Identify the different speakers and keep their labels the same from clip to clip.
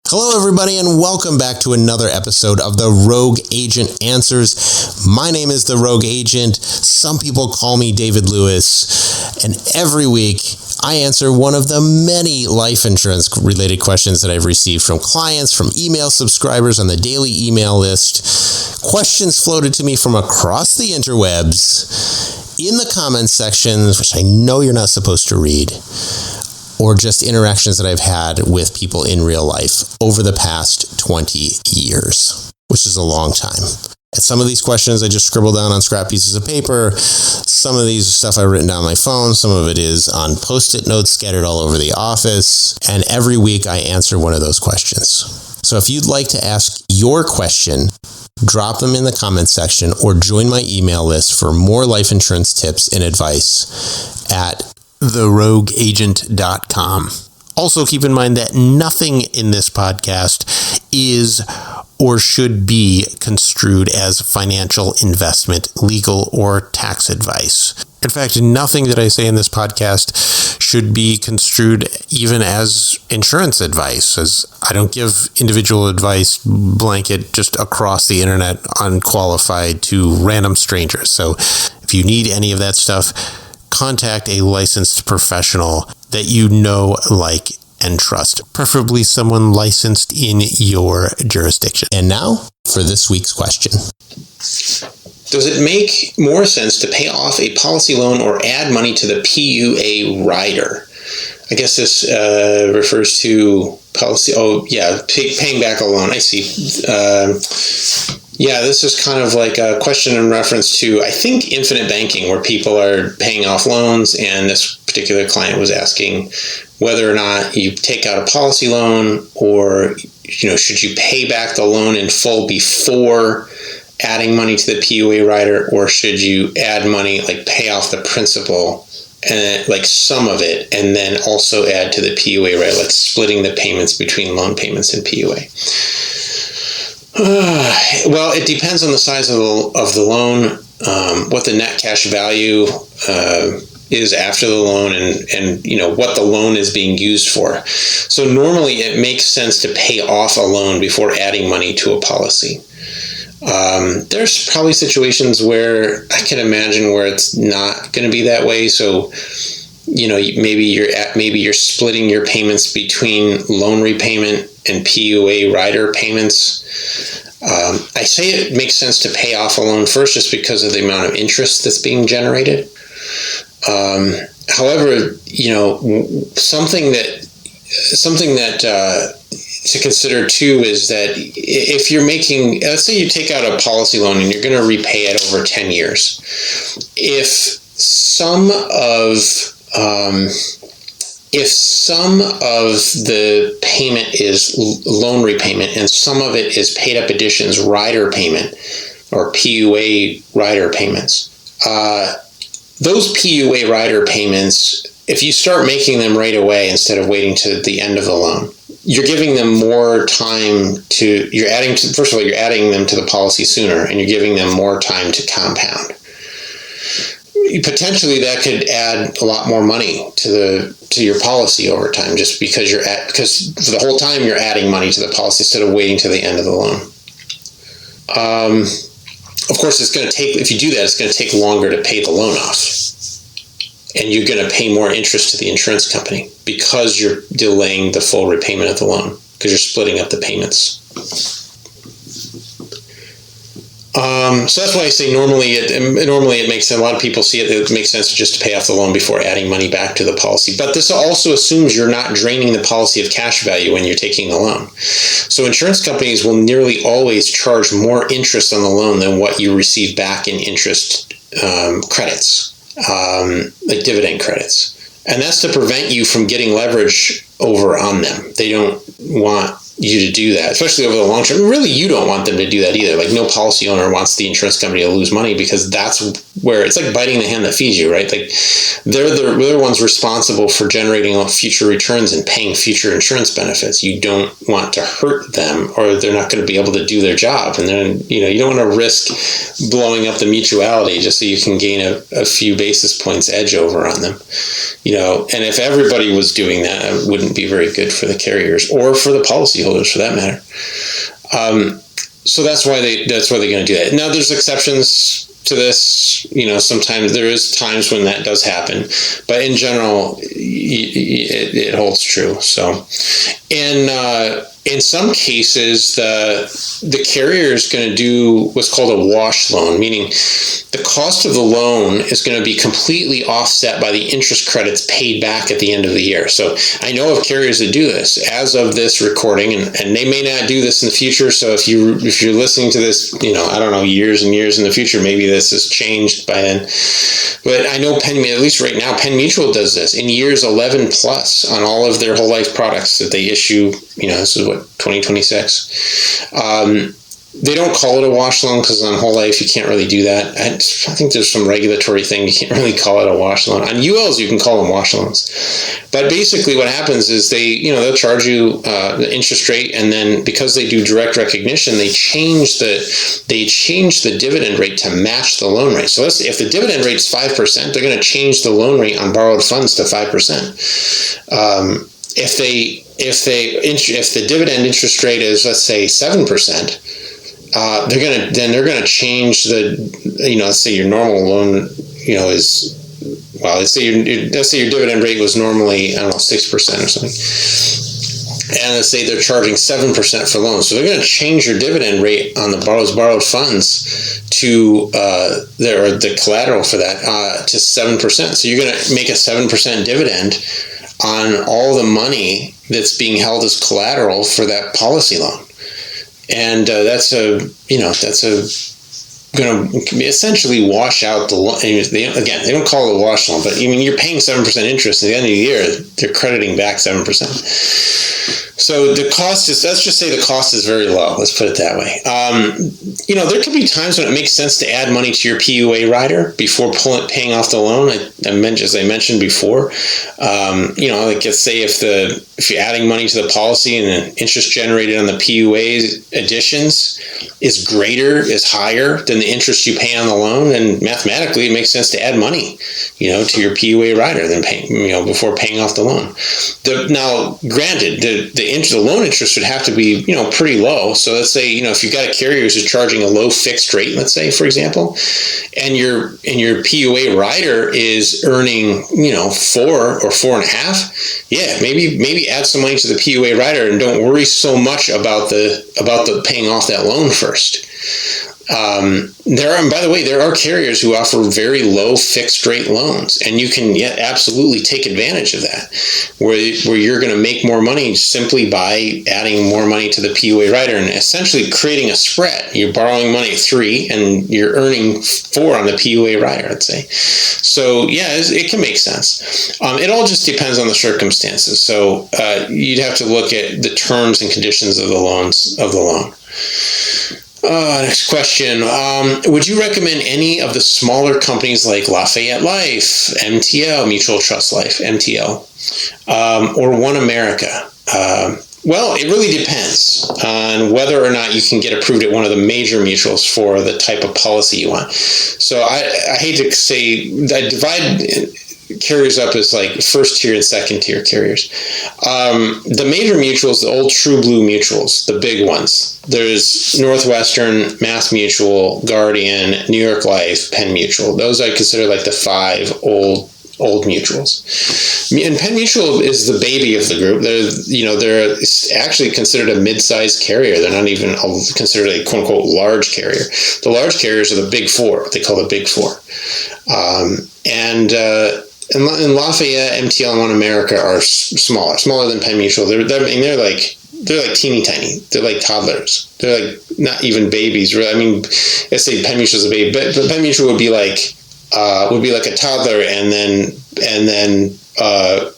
Speaker 1: Hello, everybody, and welcome back to another episode of the Rogue Agent Answers. My name is the Rogue Agent. Some people call me David Lewis, and every week I answer one of the many life insurance-related questions that I've received from clients, from email subscribers on the daily email list, questions floated to me from across the interwebs, in the comments sections, which I know you're not supposed to read, or just interactions that I've had with people in real life over the past 20 years, which is a long time. And some of these questions I just scribble down on scrap pieces of paper. Some of these are stuff I've written down on my phone. Some of it is on Post-it notes scattered all over the office. And every week I answer one of those questions. So if you'd like to ask your question, drop them in the comments section or join my email list for more life insurance tips and advice at therogueagent.com. Also, keep in mind that nothing in this podcast is or should be construed as financial investment, legal, or tax advice. In fact, nothing that I say in this podcast should be construed even as insurance advice, as I don't give individual advice blanket just across the internet unqualified to random strangers. So if you need any of that stuff, contact a licensed professional that you know, like, and trust, preferably someone licensed in your jurisdiction. And now for this week's question.
Speaker 2: Does it make more sense to pay off a policy loan or add money to the PUA rider? I guess this refers to policy. Oh, yeah, paying back a loan. I see. Yeah, this is kind of like a question in reference to, I think, infinite banking, where people are paying off loans, and this particular client was asking whether or not you take out a policy loan, or, should you pay back the loan in full before adding money to the PUA rider, or should you add money, like pay off the principal and like some of it, and then also add to the PUA rider, like splitting the payments between loan payments and PUA. Well, it depends on the size of the loan, what the net cash value is after the loan, and what the loan is being used for. So normally it makes sense to pay off a loan before adding money to a policy. There's probably situations where I can imagine where it's not going to be that way. So maybe you're splitting your payments between loan repayment and PUA rider payments. I say it makes sense to pay off a loan first just because of the amount of interest that's being generated. However, something that to consider too is that if you're making, let's say you take out a policy loan and you're going to repay it over 10 years. If some of the payment is loan repayment and some of it is paid up additions rider payment or PUA rider payments, those PUA rider payments, if you start making them right away instead of waiting to the end of the loan, you're giving them more time you're adding them to the policy sooner, and you're giving them more time to compound. Potentially that could add a lot more money to your policy over time, just because because for the whole time you're adding money to the policy instead of waiting to the end of the loan. Of course, if you do that, it's going to take longer to pay the loan off. And you're going to pay more interest to the insurance company because you're delaying the full repayment of the loan, because you're splitting up the payments. So that's why I say normally it makes sense. A lot of people see it makes sense just to pay off the loan before adding money back to the policy. But this also assumes you're not draining the policy of cash value when you're taking the loan. So insurance companies will nearly always charge more interest on the loan than what you receive back in interest credits, like dividend credits. And that's to prevent you from getting leverage over on them. They don't want you to do that, especially over the long term. Really, you don't want them to do that either. Like, no policy owner wants the insurance company to lose money, because that's where it's like biting the hand that feeds you, right? Like, they're the ones responsible for generating future returns and paying future insurance benefits. You don't want to hurt them, or they're not going to be able to do their job. And then, you don't want to risk blowing up the mutuality just so you can gain a few basis points edge over on them. And if everybody was doing that, it wouldn't be very good for the carriers or for the policy policyholders for that matter. So that's why they're going to do that. Now, there's exceptions to this. Sometimes there is times when that does happen, but in general, it holds true. So, in some cases, the carrier is going to do what's called a wash loan, meaning the cost of the loan is going to be completely offset by the interest credits paid back at the end of the year. So I know of carriers that do this as of this recording, and they may not do this in the future. So if you're listening to this, I don't know, years and years in the future, maybe this has changed by then. But I know at least right now, Penn Mutual does this in years 11 plus on all of their whole life products that they issue. This is what, 2026. They don't call it a wash loan because on whole life you can't really do that. I think there's some regulatory thing, you can't really call it a wash loan. On ULs you can call them wash loans, but basically what happens is they'll charge you the interest rate, and then because they do direct recognition, they change the dividend rate to match the loan rate. So if the dividend rate is 5%, they're going to change the loan rate on borrowed funds to 5%. If the dividend interest rate is, let's say, 7%, they're gonna change let's say your normal loan, let's say your dividend rate was normally, 6% or something, and let's say they're charging 7% for loans, so they're going to change your dividend rate on the borrowed funds to the collateral for that to 7%. So you're going to make a 7% dividend on all the money that's being held as collateral for that policy loan. And that's going to essentially wash out the loan. They don't call it a wash loan, but you're paying 7% interest at the end of the year. They're crediting back 7%. So the cost is, let's just say the cost is very low. Let's put it that way. There could be times when it makes sense to add money to your PUA rider before paying off the loan. As I mentioned before, like let's say if you're adding money to the policy and the interest generated on the PUA additions is higher than the interest you pay on the loan, then mathematically it makes sense to add money, to your PUA rider than before paying off the loan. Now, granted, the loan interest would have to be, pretty low. So let's say, if you've got a carrier who's charging a low fixed rate, let's say, for example, and your PUA rider is earning, 4 or 4.5, yeah, maybe add some money to the PUA rider and don't worry so much about the paying off that loan first. There are carriers who offer very low fixed rate loans, and you can absolutely take advantage of that, where you're going to make more money simply by adding more money to the PUA rider and essentially creating a spread. You're borrowing money at 3 and you're earning 4 on the PUA rider, I'd say. So it can make sense. It all just depends on the circumstances. So you'd have to look at the terms and conditions of the loan. Next question. Would you recommend any of the smaller companies like Lafayette Life, MTL, Mutual Trust Life, MTL, or OneAmerica? Well, it really depends on whether or not you can get approved at one of the major mutuals for the type of policy you want. So I hate to say, I divide carriers up as like first tier and second tier carriers. The major mutuals, the old true blue mutuals, the big ones. There's Northwestern, Mass Mutual, Guardian, New York Life, Penn Mutual. Those I consider like the 5 old mutuals. And Penn Mutual is the baby of the group. They're actually considered a mid-sized carrier. They're not even considered a quote-unquote large carrier. The large carriers are the big 4, what they call the big 4. And Lafayette, MTL, and OneAmerica are smaller than Penn Mutual. They're like teeny tiny. They're like toddlers. They're like not even babies. Really. Let's say Penn Mutual's a baby, but Penn Mutual would be like a toddler, and then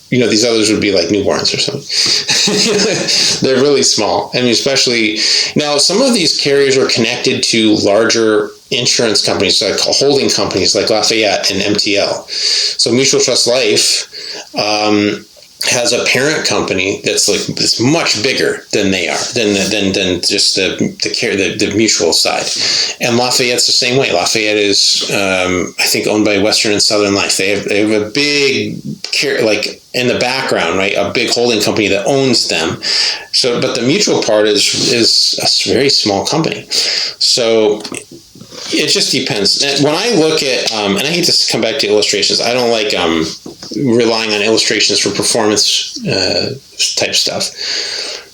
Speaker 2: these others would be like newborns or something. They're really small. Especially now, some of these carriers are connected to larger insurance companies, like holding companies like Lafayette and MTL. So Mutual Trust Life has a parent company that's much bigger than they are, than just the mutual side. And Lafayette's the same way. Lafayette is, I think, owned by Western and Southern Life. They have a big, in the background, right, a big holding company that owns them. So, but the mutual part is a very small company. So it just depends. When I look at, and I hate to come back to illustrations, I don't like relying on illustrations for performance type stuff.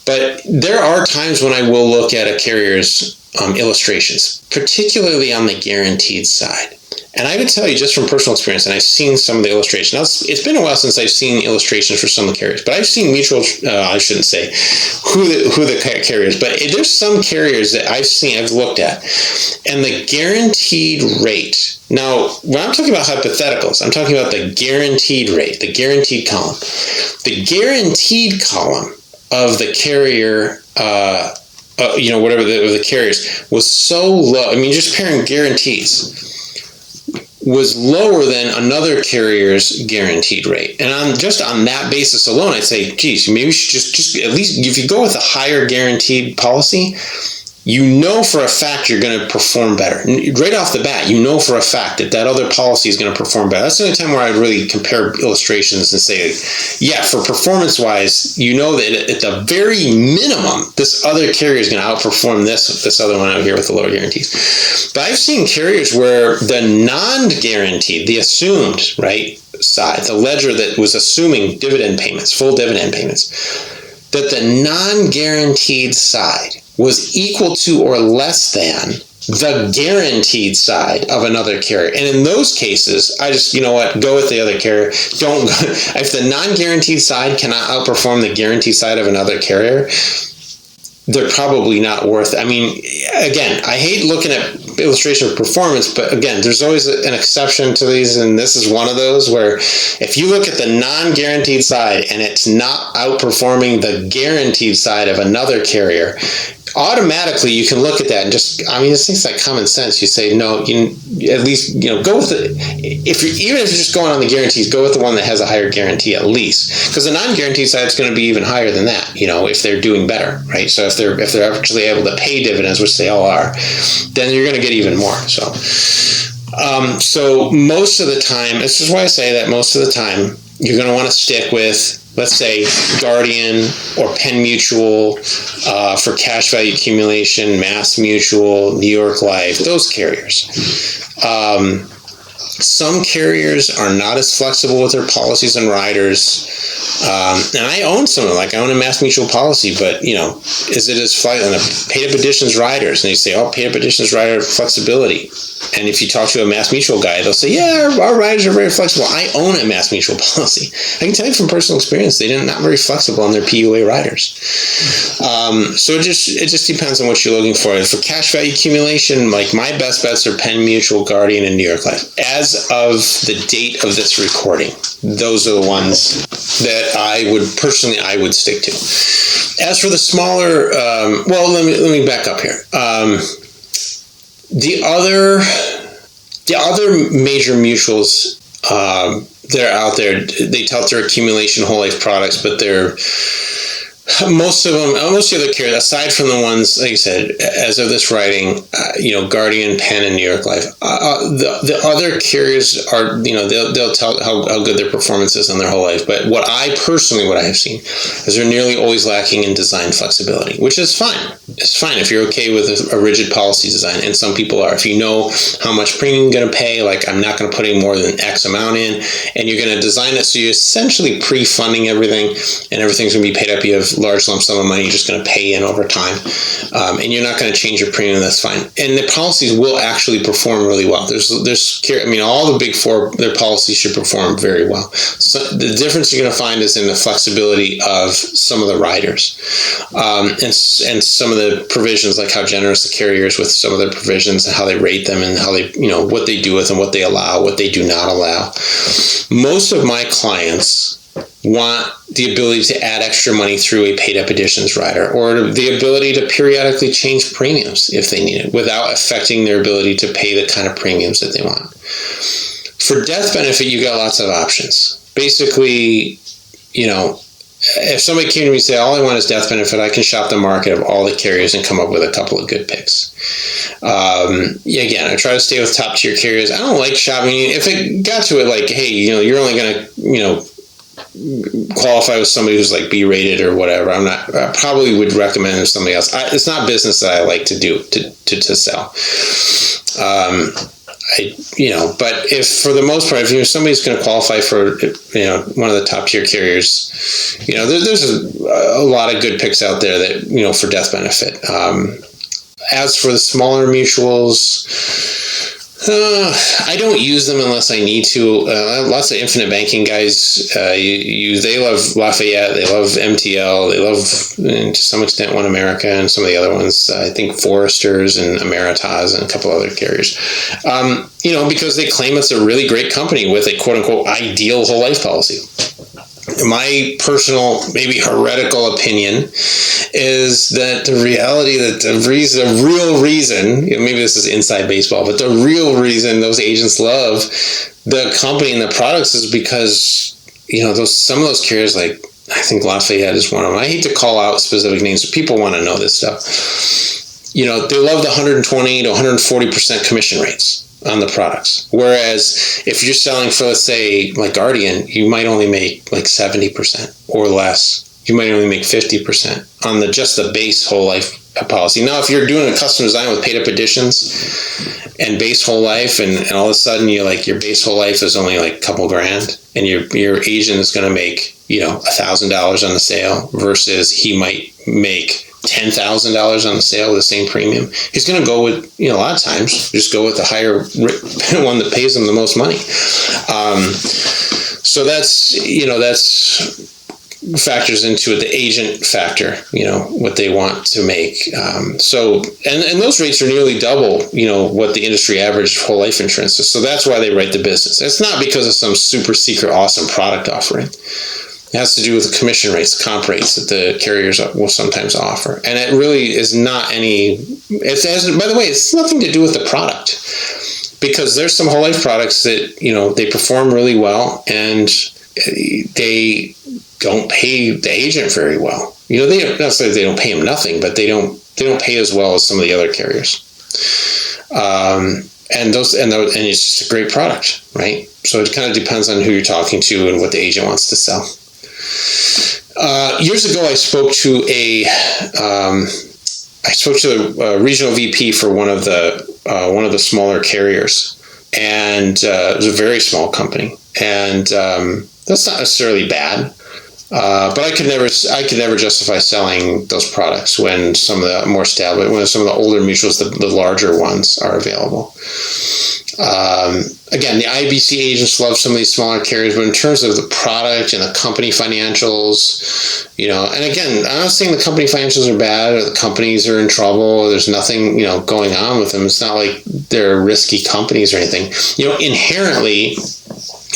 Speaker 2: But there are times when I will look at a carrier's illustrations, particularly on the guaranteed side. And I would tell you just from personal experience, and I've seen some of the illustrations. Now, it's been a while since I've seen illustrations for some of the carriers, but I've seen mutual, I shouldn't say who the carriers, but there's some carriers that I've looked at, and the guaranteed rate. Now, when I'm talking about hypotheticals, I'm talking about the guaranteed rate, the guaranteed column. The guaranteed column of the carrier, whatever the carriers, was so low. I mean, just pairing guarantees was lower than another carrier's guaranteed rate. And on that basis alone, I'd say, geez, maybe we should just at least, if you go with a higher guaranteed policy, you know for a fact you're going to perform better. Right off the bat, you know for a fact that other policy is going to perform better. That's the only time where I really compare illustrations and say, yeah, for performance-wise, you know that at the very minimum, this other carrier is going to outperform this other one out here with the lower guarantees. But I've seen carriers where the non-guaranteed, the assumed, right, side, the ledger that was assuming dividend payments, full dividend payments, that the non-guaranteed side was equal to or less than the guaranteed side of another carrier. And in those cases, I just, go with the other carrier. If the non-guaranteed side cannot outperform the guaranteed side of another carrier, they're probably not worth it. I mean, again, I hate looking at illustration of performance, but again, there's always an exception to these, and this is one of those where if you look at the non-guaranteed side and it's not outperforming the guaranteed side of another carrier, automatically you can look at that and this thing's like common sense. You say, no, at least, go with it. Even if you're just going on the guarantees, go with the one that has a higher guarantee at least. Because the non-guaranteed side is going to be even higher than that, if they're doing better, right? So if they're actually able to pay dividends, which they all are, then you're going to get even more. So most of the time, this is why I say that most of the time, you're going to want to stick with, let's say, Guardian or Penn Mutual for cash value accumulation, Mass Mutual, New York Life, those carriers. Some carriers are not as flexible with their policies and riders. And I own some of them. Like I own a Mass Mutual policy, but, is it as flexible? And a paid up additions riders. And you say, paid up additions rider flexibility. And if you talk to a Mass Mutual guy, they'll say, yeah, our riders are very flexible. I own a Mass Mutual policy. I can tell you from personal experience, they're not very flexible on their PUA riders. So it just depends on what you're looking for. For cash value accumulation, like my best bets are Penn Mutual, Guardian, and New York Life. As of the date of this recording, those are the ones that I would stick to. As for the smaller, let me back up here. The other major mutuals that are out there, they tout their accumulation whole life products, but most of the other carriers, aside from the ones, like I said, as of this writing, Guardian, Penn, and New York Life, the other carriers are, they'll tell how good their performance is on their whole life. But what I have seen is they're nearly always lacking in design flexibility, which is fine. It's fine if you're okay with a rigid policy design, and some people are. If you know how much premium you're going to pay, like I'm not going to put any more than X amount in, and you're going to design it so you're essentially pre-funding everything, and everything's going to be paid up. You have large lump sum of money you're just going to pay in over time, and you're not going to change your premium. That's fine, and the policies will actually perform really well. All the big four, their policies should perform very well. So the difference you're going to find is in the flexibility of some of the riders, and some of the provisions, like how generous the carrier is with some of their provisions and how they rate them and how they, what they do with them, what they allow, what they do not allow. Most of my clients want the ability to add extra money through a paid up additions rider, or the ability to periodically change premiums if they need it without affecting their ability to pay the kind of premiums that they want. For death benefit, you got lots of options. Basically, if somebody came to me and said, all I want is death benefit, I can shop the market of all the carriers and come up with a couple of good picks. Again, I try to stay with top tier carriers. I don't like shopping. If it got to it like, hey, you're only going to, qualify with somebody who's like B rated or whatever, I probably would recommend somebody else. It's not business that I like to do to sell. But if for the most part, if somebody's going to qualify for, one of the top tier carriers, there's a lot of good picks out there that, for death benefit. As for the smaller mutuals, I don't use them unless I need to. Lots of infinite banking guys they love Lafayette, they love MTL, they love, to some extent, OneAmerica and some of the other ones. I think Foresters and Ameritas and a couple other carriers. Because they claim it's a really great company with a quote-unquote ideal whole life policy. My personal, maybe heretical opinion is that the reality that the real reason, maybe this is inside baseball, but the real reason those agents love the company and the products is because, some of those carriers, like I think Lafayette is one of them. I hate to call out specific names, but people want to know this stuff. They love the 120 to 140% commission rates on the products. Whereas if you're selling for, let's say, like Guardian, you might only make like 70% or less. You might only make 50% on just the base whole life policy. Now, if you're doing a custom design with paid up additions and base whole life, and all of a sudden your base whole life is only like a couple grand, and your agent is going to make $1,000 on the sale versus he might make $10,000 on the sale of the same premium, he's going to go with, a lot of times, just go with the higher one that pays him the most money. So that's factors into it, the agent factor, what they want to make. And those rates are nearly double, what the industry average whole life insurance is. So that's why they write the business. It's not because of some super secret awesome product offering. It has to do with the commission rates, comp rates that the carriers will sometimes offer. And it really is not by the way, it's nothing to do with the product, because there's some whole life products that, they perform really well and they don't pay the agent very well. They don't necessarily, they don't pay him nothing, but they don't pay as well as some of the other carriers. And it's just a great product, right? So it kind of depends on who you're talking to and what the agent wants to sell. Years ago, I spoke to the regional VP for one of the smaller carriers, and it was a very small company, and that's not necessarily bad. But I could never justify selling those products when some of the more established, when some of the older mutuals, the larger ones, are available. Again, the IBC agents love some of these smaller carriers, but in terms of the product and the company financials, and again, I'm not saying the company financials are bad or the companies are in trouble or there's nothing, going on with them. It's not like they're risky companies or anything. Inherently,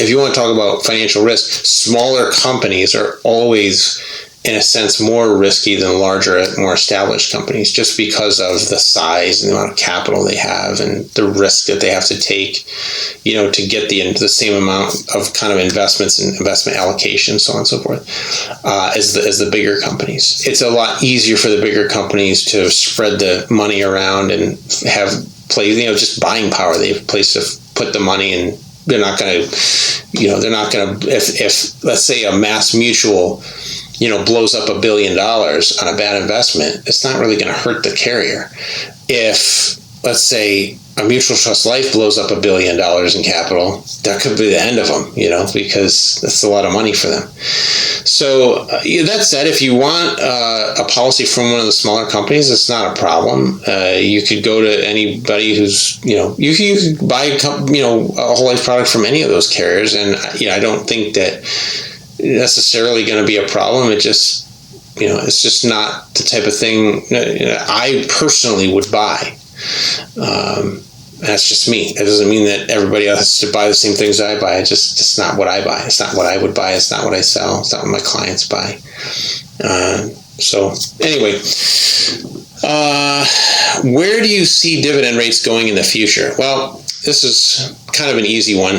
Speaker 2: if you want to talk about financial risk, smaller companies are always, in a sense, more risky than larger, more established companies, just because of the size and the amount of capital they have and the risk that they have to take, to get the same amount of kind of investments and investment allocation, so on and so forth, as the bigger companies. It's a lot easier for the bigger companies to spread the money around and have just buying power. They have a place to put the money, and they're not going to, if let's say a mass mutual, blows up $1 billion on a bad investment, it's not really going to hurt the carrier. If, let's say, a mutual trust life blows up $1 billion in capital, that could be the end of them, because that's a lot of money for them. So that said, if you want a policy from one of the smaller companies, it's not a problem. You could go to anybody who's, you could buy, a whole life product from any of those carriers. And, I don't think that necessarily going to be a problem. It just, it's just not the type of thing I personally would buy. That's just me. It doesn't mean that everybody else has to buy the same things I buy. It's not what I buy. It's not what I would buy. It's not what I sell. It's not what my clients buy. So anyway, where do you see dividend rates going in the future? Well, this is kind of an easy one.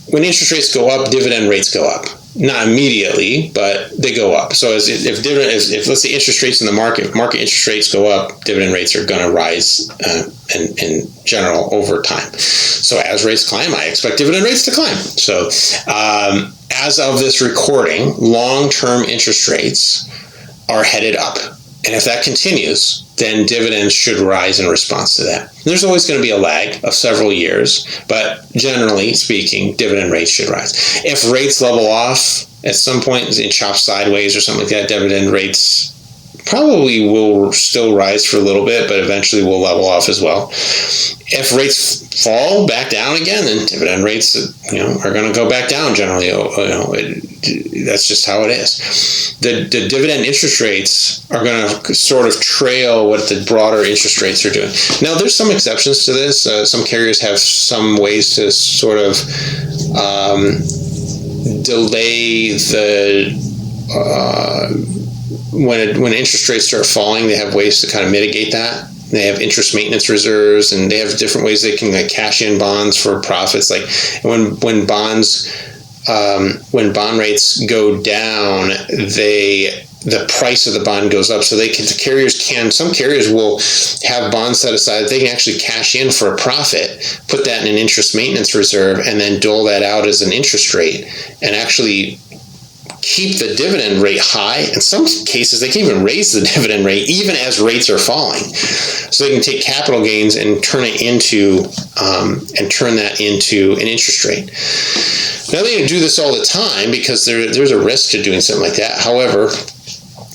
Speaker 2: When interest rates go up, dividend rates go up. not immediately, but they go up. So if let's say interest rates in the market interest rates go up, dividend rates are going to rise in general over time. So as rates climb, I expect dividend rates to climb. So as of this recording, long-term interest rates are headed up. And if that continues, then dividends should rise in response to that. There's always going to be a lag of several years, but generally speaking, dividend rates should rise. If rates level off at some point and chop sideways or something like that, dividend rates probably will still rise for a little bit, but eventually will level off as well. If rates fall back down again, then dividend rates, are going to go back down generally. That's just how it is. The dividend interest rates are going to sort of trail what the broader interest rates are doing. Now, there's some exceptions to this. Some carriers have some ways to sort of delay when interest rates start falling. They have ways to kind of mitigate that. They have interest maintenance reserves, and they have different ways they can cash in bonds for profits. Like when bond rates go down, the price of the bond goes up. So some carriers will have bonds set aside that they can actually cash in for a profit, put that in an interest maintenance reserve, and then dole that out as an interest rate, and actually keep the dividend rate high. In some cases, they can even raise the dividend rate even as rates are falling. So they can take capital gains and turn that into an interest rate. Now they can do this all the time because there's a risk to doing something like that. However,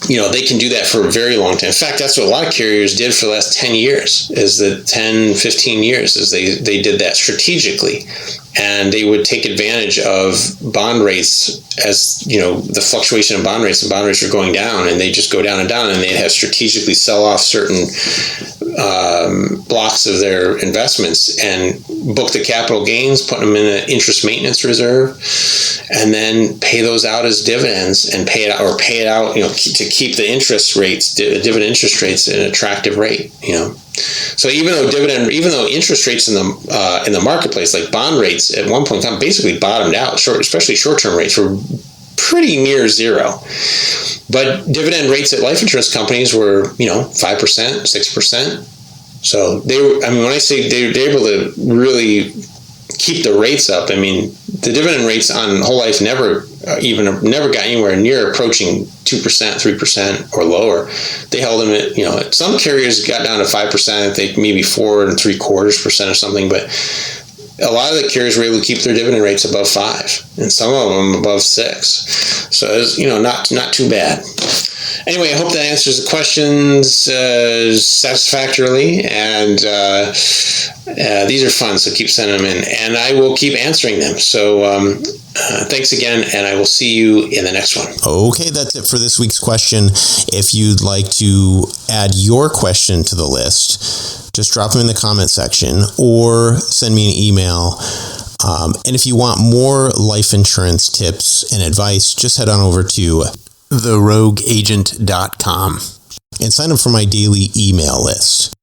Speaker 2: they can do that for a very long time. In fact, that's what a lot of carriers did for the last 10 years, is the 10, 15 years, is they did that strategically. And they would take advantage of bond rates as, the fluctuation in bond rates, and bond rates are going down, and they just go down, and they'd have strategically sell off certain blocks of their investments and book the capital gains, put them in an interest maintenance reserve, and then pay those out as dividends and pay it out, to keep the interest rates, dividend interest rates at an attractive rate, So even though interest rates in the marketplace, like bond rates at one point in time, basically bottomed out, especially short-term rates were pretty near zero. But dividend rates at life insurance companies were, 5%, 6%. So when I say they're able to really keep the rates up, the dividend rates on whole life never got anywhere near approaching 2%, 3% or lower. They held them at, some carriers got down to 5%, I think maybe 4.75% or something, but a lot of the carriers were able to keep their dividend rates above 5%, and some of them above 6%. So it's, not too bad. Anyway, I hope that answers the questions satisfactorily, and these are fun, so keep sending them in, and I will keep answering them. So thanks again, and I will see you in the next one.
Speaker 1: Okay, that's it for this week's question. If you'd like to add your question to the list, just drop them in the comment section or send me an email. And if you want more life insurance tips and advice, just head on over to therogueagent.com and sign up for my daily email list.